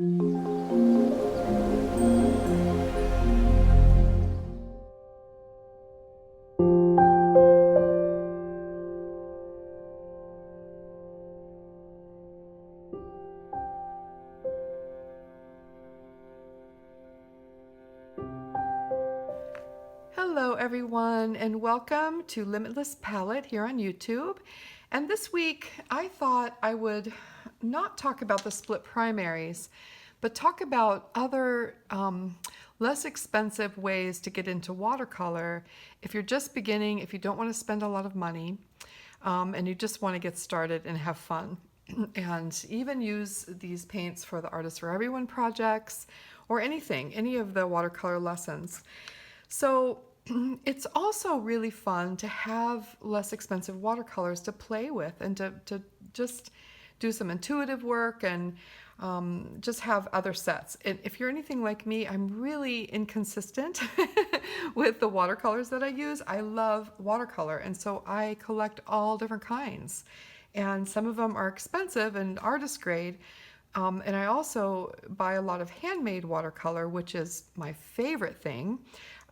Hello everyone, and welcome to Limitless Palette here on YouTube. And this week I thought I would not talk about the split primaries, but talk about other less expensive ways to get into watercolor if you're just beginning, if you don't want to spend a lot of money, and you just want to get started and have fun. And even use these paints for the Artists for Everyone projects or anything, any of the watercolor lessons. So it's also really fun to have less expensive watercolors to play with and to just do some intuitive work and just have other sets. And if you're anything like me, I'm really inconsistent with the watercolors that I use. I love watercolor, and so I collect all different kinds. And some of them are expensive and artist grade. And I also buy a lot of handmade watercolor, which is my favorite thing.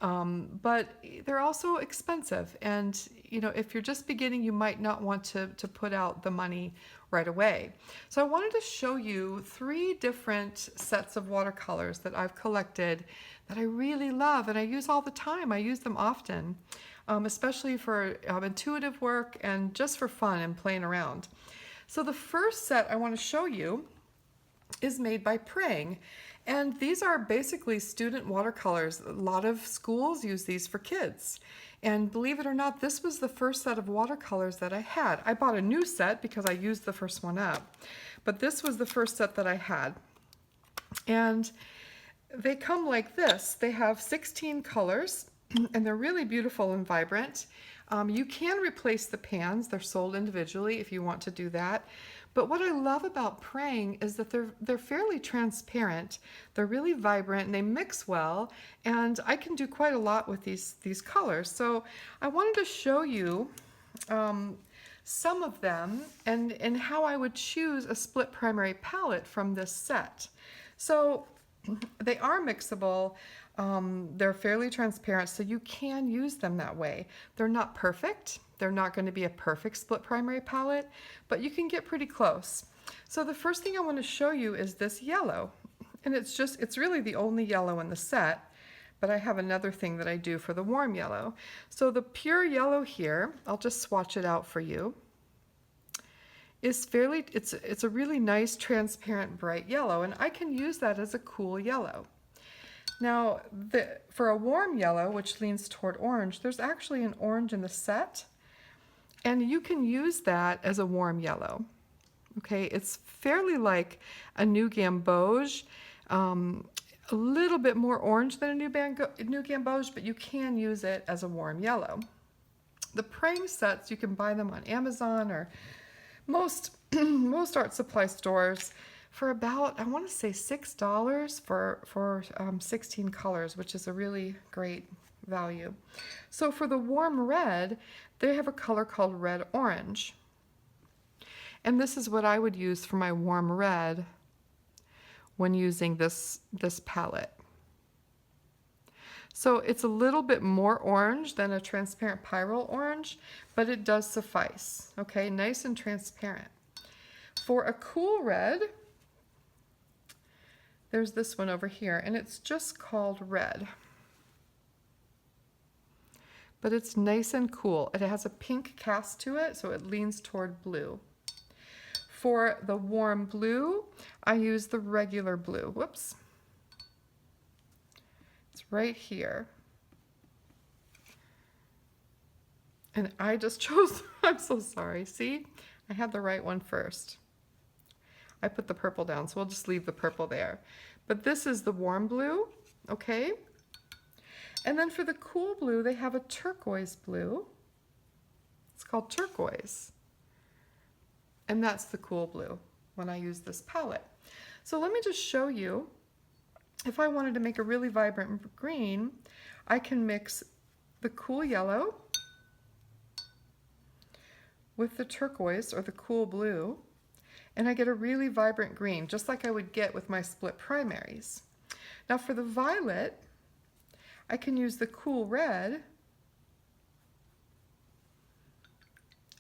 But they're also expensive. And, you know, if you're just beginning, you might not want to put out the money right away. So I wanted to show you 3 different sets of watercolors that I've collected that I really love and I use all the time. I use them often, especially for intuitive work and just for fun and playing around. So the first set I want to show you is made by Prang. And these are basically student watercolors. A lot of schools use these for kids. And believe it or not, this was the first set of watercolors that I had. I bought a new set because I used the first one up. But this was the first set that I had. And they come like this. They have 16 colors, and they're really beautiful and vibrant. You can replace the pans. They're sold individually if you want to do that. But what I love about Prang is that they're fairly transparent. They're really vibrant and they mix well, and I can do quite a lot with these colors. So I wanted to show you some of them and how I would choose a split primary palette from this set. So they are mixable. They're fairly transparent, so you can use them that way. It's not perfect. They're not going to be a perfect split primary palette, but you can get pretty close. So the first thing I want to show you is this yellow. And it's really the only yellow in the set, but I have another thing that I do for the warm yellow. So the pure yellow here, I'll just swatch it out for you, is it's a really nice transparent bright yellow, and I can use that as a cool yellow. Now, for a warm yellow, which leans toward orange, there's actually an orange in the set, and you can use that as a warm yellow. Okay, it's fairly like a new gamboge, a little bit more orange than a new gamboge, but you can use it as a warm yellow. The Prang sets, you can buy them on Amazon or most art supply stores for about, I want to say $6 for 16 colors, which is a really great value. So for the warm red, they have a color called red orange. And this is what I would use for my warm red when using this palette. So it's a little bit more orange than a transparent pyrrole orange, but it does suffice. Okay, nice and transparent. For a cool red, there's this one over here, and it's just called red. But it's nice and cool. It has a pink cast to it, so it leans toward blue. For the warm blue, I use the regular blue. Whoops. It's right here. And I just chose, I'm so sorry. See, I had the right one first. I put the purple down, so we'll just leave the purple there. But this is the warm blue, okay? And then for the cool blue, they have a turquoise blue. It's called turquoise. And that's the cool blue when I use this palette. So let me just show you, if I wanted to make a really vibrant green, I can mix the cool yellow with the turquoise or the cool blue, and I get a really vibrant green, just like I would get with my split primaries. Now for the violet, I can use the cool red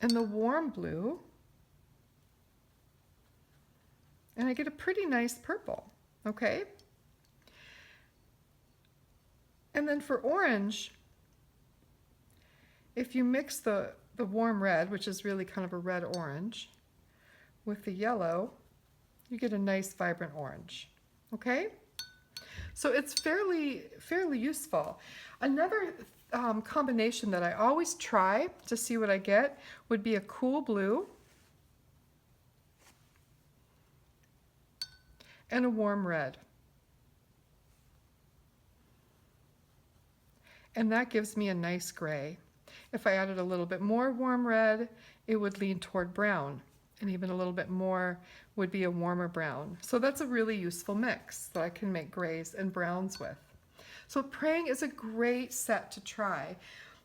and the warm blue, and I get a pretty nice purple, okay? And then for orange, if you mix the warm red, which is really kind of a red-orange, with the yellow, you get a nice vibrant orange, okay? So it's fairly useful. Another combination that I always try to see what I get would be a cool blue and a warm red. And that gives me a nice gray. If I added a little bit more warm red, it would lean toward brown, and even a little bit more would be a warmer brown. So that's a really useful mix that I can make grays and browns with. So Prang is a great set to try.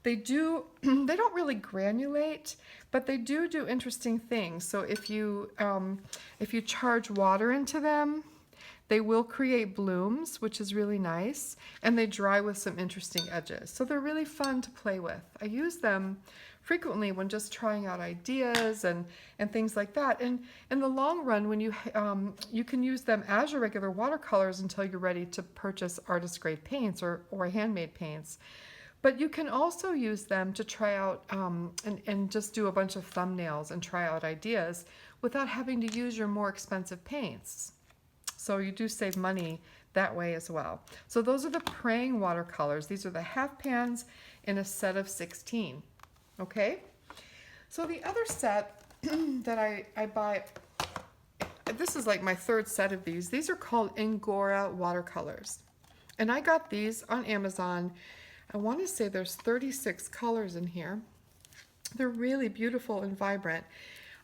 They don't really granulate, but they do interesting things. So if you charge water into them, they will create blooms, which is really nice, and they dry with some interesting edges. So they're really fun to play with. I use them frequently when just trying out ideas and things like that. And in the long run, when you can use them as your regular watercolors until you're ready to purchase artist grade paints or handmade paints. But you can also use them to try out and just do a bunch of thumbnails and try out ideas without having to use your more expensive paints. So you do save money that way as well. So those are the Prang watercolors. These are the half pans in a set of 16. Okay? So the other set that I buy, this is like my third set of these. These are called Angora watercolors. And I got these on Amazon. I want to say there's 36 colors in here. They're really beautiful and vibrant.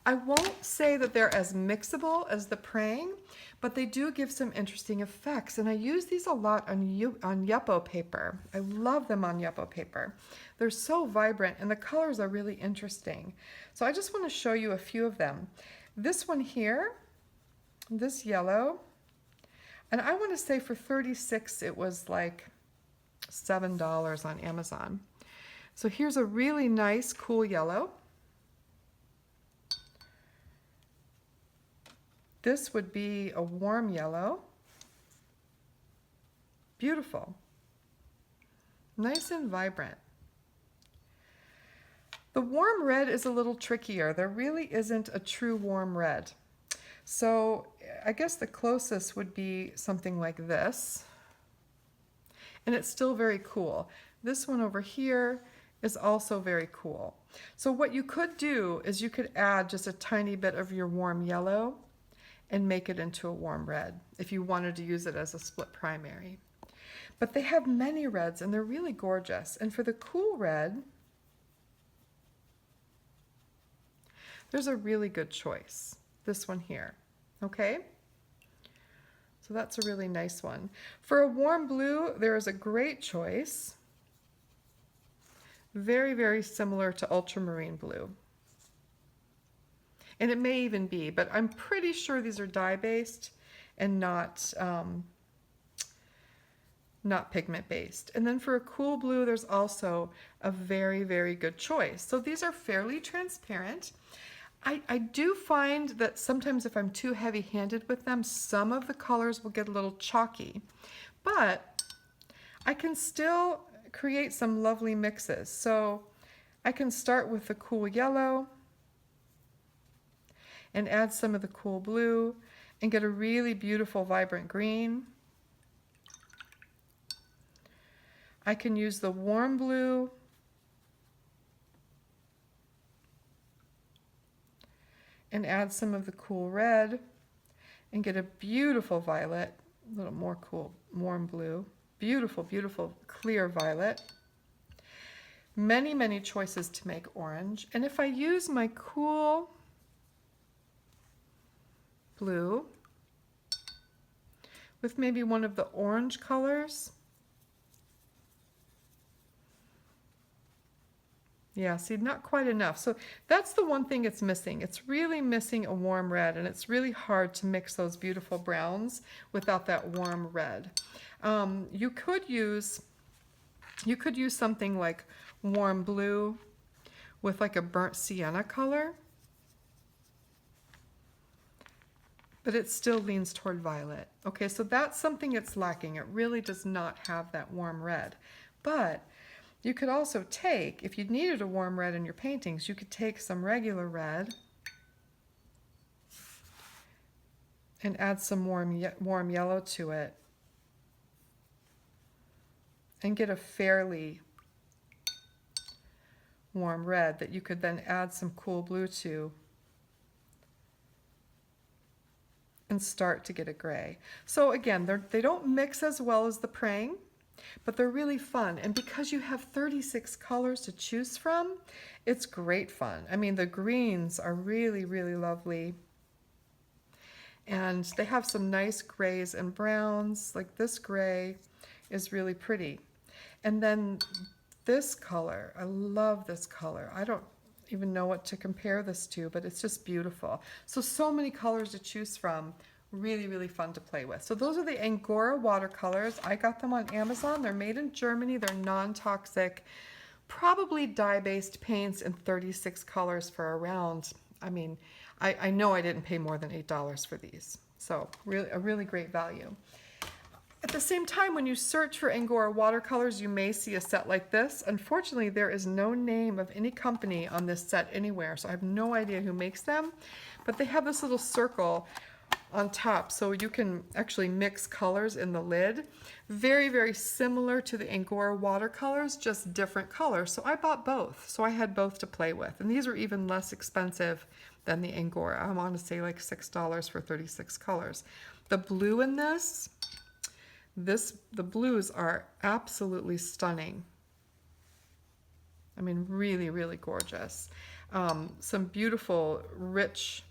I won't say that they're as mixable as the Prang, but they do give some interesting effects. And I use these a lot on Yupo paper. I love them on Yupo paper. They're so vibrant and the colors are really interesting. So I just want to show you a few of them. This one here, this yellow, and I want to say for 36 it was like $7 on Amazon. So here's a really nice cool yellow. This would be a warm yellow. Beautiful. Nice and vibrant. The warm red is a little trickier. There really isn't a true warm red. So I guess the closest would be something like this. And it's still very cool. This one over here is also very cool. So what you could do is you could add just a tiny bit of your warm yellow and make it into a warm red if you wanted to use it as a split primary. But they have many reds and they're really gorgeous. And for the cool red, there's a really good choice. This one here, okay? So that's a really nice one. For a warm blue, there is a great choice. Very, very similar to ultramarine blue. And it may even be, but I'm pretty sure these are dye-based and not pigment-based. And then for a cool blue, there's also a very, very good choice. So these are fairly transparent. I do find that sometimes if I'm too heavy-handed with them, some of the colors will get a little chalky. But I can still create some lovely mixes. So I can start with the cool yellow and add some of the cool blue and get a really beautiful vibrant green. I can use the warm blue and add some of the cool red and get a beautiful violet, a little more cool warm blue. Beautiful, beautiful clear violet. Many, many choices to make orange. And if I use my cool blue with maybe one of the orange colors, Yeah, see, not quite enough. So that's the one thing it's missing. It's really missing a warm red, and it's really hard to mix those beautiful browns without that warm red. You could use something like warm blue with like a burnt sienna color, but it still leans toward violet. Okay, so that's something it's lacking. It really does not have that warm red. But you could also take, if you needed a warm red in your paintings, you could take some regular red and add some warm yellow to it and get a fairly warm red that you could then add some cool blue to and start to get a gray. So again, they don't mix as well as the Prang, but they're really fun. And because you have 36 colors to choose from, it's great fun. I mean, the greens are really, really lovely. And they have some nice grays and browns. Like this gray is really pretty. And then this color, I love this color. I don't even know what to compare this to, but it's just beautiful. So many colors to choose from. Really, really fun to play with. So those are the Angora watercolors. I got them on Amazon. They're made in Germany. They're non-toxic, probably dye-based paints in 36 colors for around, I mean, I know I didn't pay more than $8 for these. So really, a really great value. At the same time, when you search for Angora watercolors, you may see a set like this. Unfortunately, there is no name of any company on this set anywhere, so I have no idea who makes them. But they have this little circle on top, so you can actually mix colors in the lid. Very, very similar to the Angora watercolors, just different colors. So I bought both, so I had both to play with. And these are even less expensive than the Angora. I want to say like $6 for 36 colors. The blue in the blues are absolutely stunning. I mean, really, really gorgeous. Some beautiful, rich,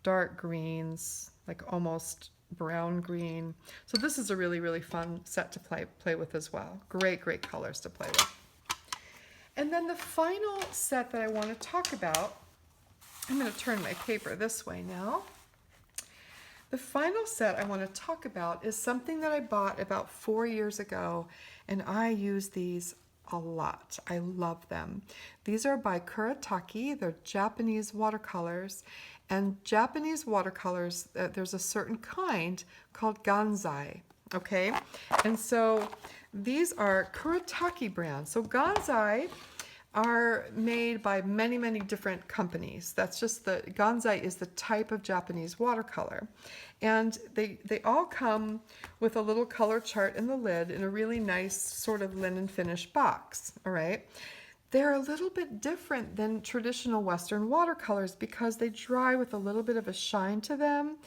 dark greens, like almost brown green. So this is a really, really fun set to play with as well. Great, great colors to play with. And then the final set that I want to talk about, I'm going to turn my paper this way now. The final set I want to talk about is something that I bought about 4 years ago, and I use these a lot. I love them. These are by Kuretake. They're Japanese watercolors. And Japanese watercolors, there's a certain kind called Gansai, okay? And so these are Kuretake brands. So Gansai are made by many, many different companies. That's just Gansai is the type of Japanese watercolor. And they all come with a little color chart in the lid in a really nice sort of linen finish box, all right? They're a little bit different than traditional Western watercolors because they dry with a little bit of a shine to them.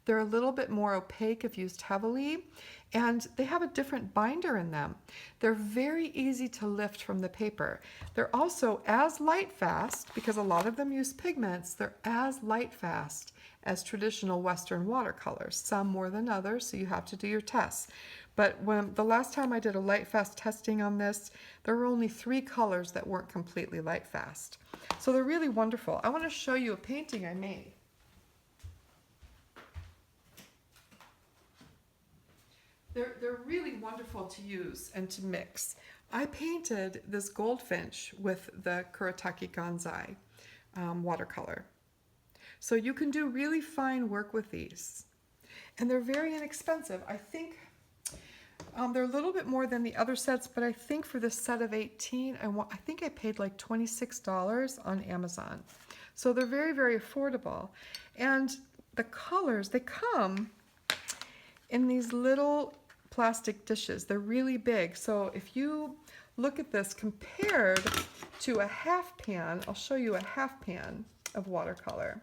They're a little bit more opaque if used heavily, and they have a different binder in them. They're very easy to lift from the paper. They're also as light fast, because a lot of them use pigments, they're as light fast as traditional Western watercolors, some more than others, so you have to do your tests. But the last time I did a light fast testing on this, there were only 3 colors that weren't completely light fast. So they're really wonderful. I want to show you a painting I made. They're really wonderful to use and to mix. I painted this goldfinch with the Kuretake Gansai watercolor. So you can do really fine work with these. And they're very inexpensive. I think they're a little bit more than the other sets, but I think for this set of 18, I think I paid like $26 on Amazon. So they're very, very affordable. And the colors, they come in these little plastic dishes. They're really big. So if you look at this compared to a half pan, I'll show you a half pan of watercolor.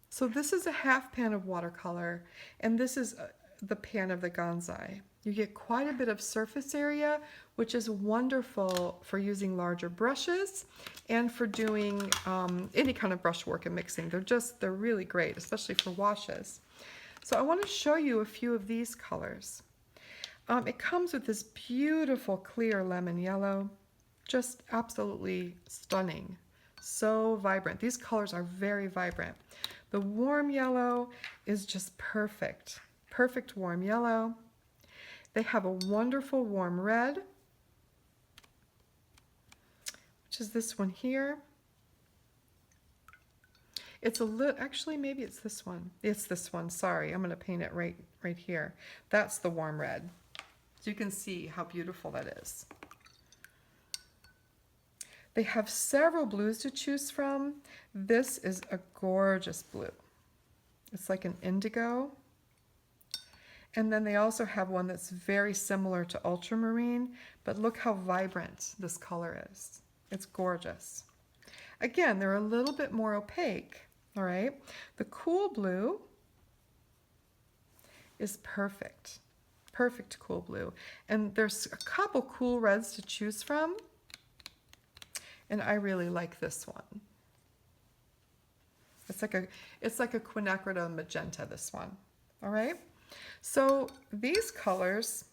So this is a half pan of watercolor, and this is the pan of the Gansai. You get quite a bit of surface area, which is wonderful for using larger brushes and for doing any kind of brush work and mixing. They're really great, especially for washes. So I want to show you a few of these colors. It comes with this beautiful clear lemon yellow. Just absolutely stunning. So vibrant. These colors are very vibrant. The warm yellow is just perfect. Perfect warm yellow. They have a wonderful warm red, which is this one here. It's a little, actually maybe it's this one. It's this one, sorry. I'm gonna paint it right here. That's the warm red. So you can see how beautiful that is. They have several blues to choose from. This is a gorgeous blue. It's like an indigo. And then they also have one that's very similar to ultramarine, but look how vibrant this color is. It's gorgeous. Again, they're a little bit more opaque, all right? The cool blue is perfect. Perfect cool blue. And there's a couple cool reds to choose from, and I really like this one. It's like a quinacridone magenta, this one, all right? So these colors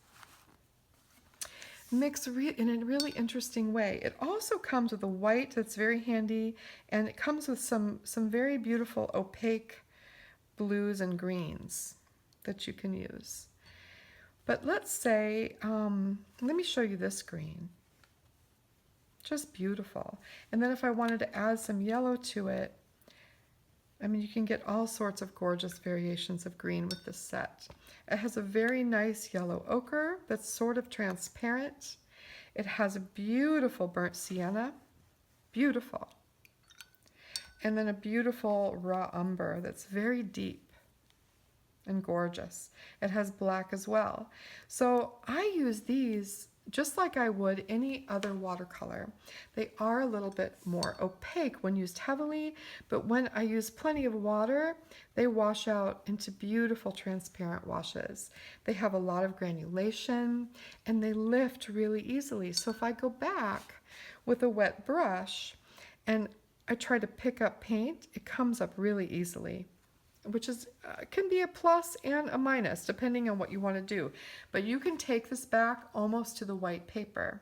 mix in a really interesting way. It also comes with a white that's very handy, and it comes with some very beautiful opaque blues and greens that you can use. But let's say, let me show you this green. Just beautiful. And then if I wanted to add some yellow to it, I mean, you can get all sorts of gorgeous variations of green with this set. It has a very nice yellow ochre that's sort of transparent. It has a beautiful burnt sienna, beautiful. And then a beautiful raw umber that's very deep and gorgeous. It has black as well. So I use these just like I would any other watercolor. They are a little bit more opaque when used heavily, but when I use plenty of water, they wash out into beautiful transparent washes. They have a lot of granulation, and they lift really easily. So if I go back with a wet brush and I try to pick up paint, it comes up really easily, which is can be a plus and a minus depending on what you want to do. But you can take this back almost to the white paper.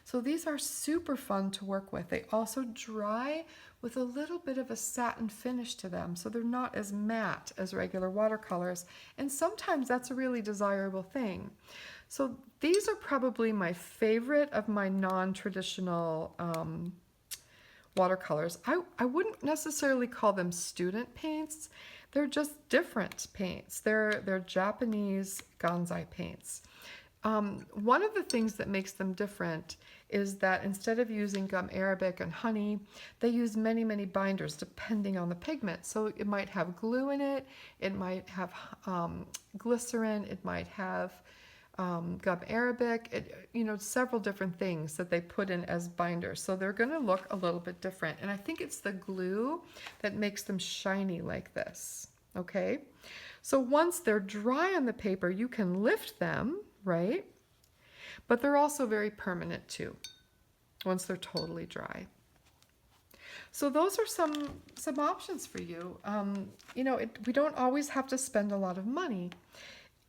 So these are super fun to work with. They also dry with a little bit of a satin finish to them, so they're not as matte as regular watercolors, and sometimes that's a really desirable thing. So these are probably my favorite of my non-traditional watercolors. I wouldn't necessarily call them student paints. They're just different paints. They're Japanese Gansai paints. One of the things that makes them different is that instead of using gum arabic and honey, they use many, many binders depending on the pigment. So it might have glue in it, it might have glycerin, it might have gum arabic, several different things that they put in as binders. So they're gonna look a little bit different. And I think it's the glue that makes them shiny like this, okay? So once they're dry on the paper, you can lift them, right? But they're also very permanent too, once they're totally dry. So those are some options for you. We don't always have to spend a lot of money.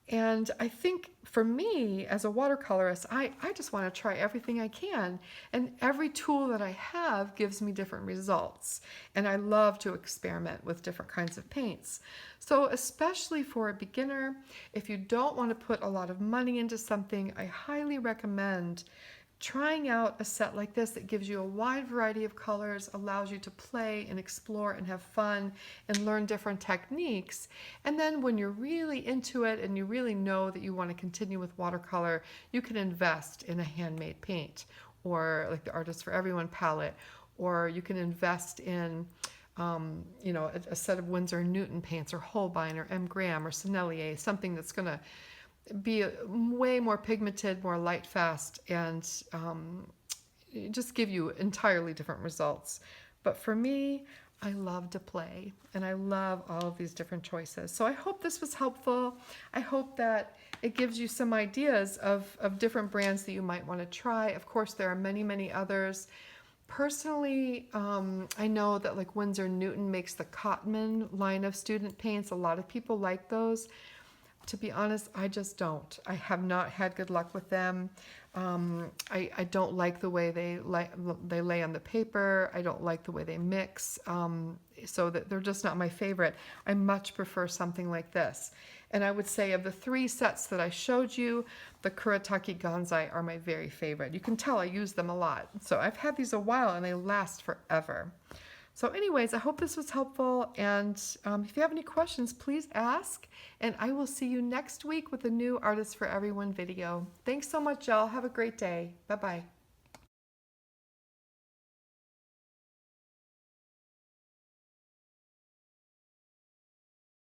And I think for me, as a watercolorist, I just want to try everything I can. And every tool that I have gives me different results. And I love to experiment with different kinds of paints. So especially for a beginner, if you don't want to put a lot of money into something, I highly recommend trying out a set like this that gives you a wide variety of colors, allows you to play and explore and have fun and learn different techniques. And then when you're really into it and you really know that you want to continue with watercolor, you can invest in a handmade paint, or like the Artists for Everyone palette, or you can invest in a set of Winsor & Newton paints, or Holbein or M. Graham or Sennelier, something that's going to be way more pigmented, more light fast, and just give you entirely different results. But for me, I love to play, and I love all of these different choices. So I hope this was helpful. I hope that it gives you some ideas of different brands that you might want to try. Of course, there are many, many others. Personally, I know that like Winsor & Newton makes the Cotman line of student paints. A lot of people like those. To be honest, I just don't. I have not had good luck with them. I don't like the way they lay on the paper. I don't like the way they mix. So that they're just not my favorite. I much prefer something like this. And I would say of the 3 sets that I showed you, the Kuretake Gansai are my very favorite. You can tell I use them a lot. So I've had these a while and they last forever. So anyways, I hope this was helpful, and if you have any questions, please ask, and I will see you next week with a new Artists for Everyone video. Thanks so much, y'all. Have a great day. Bye-bye.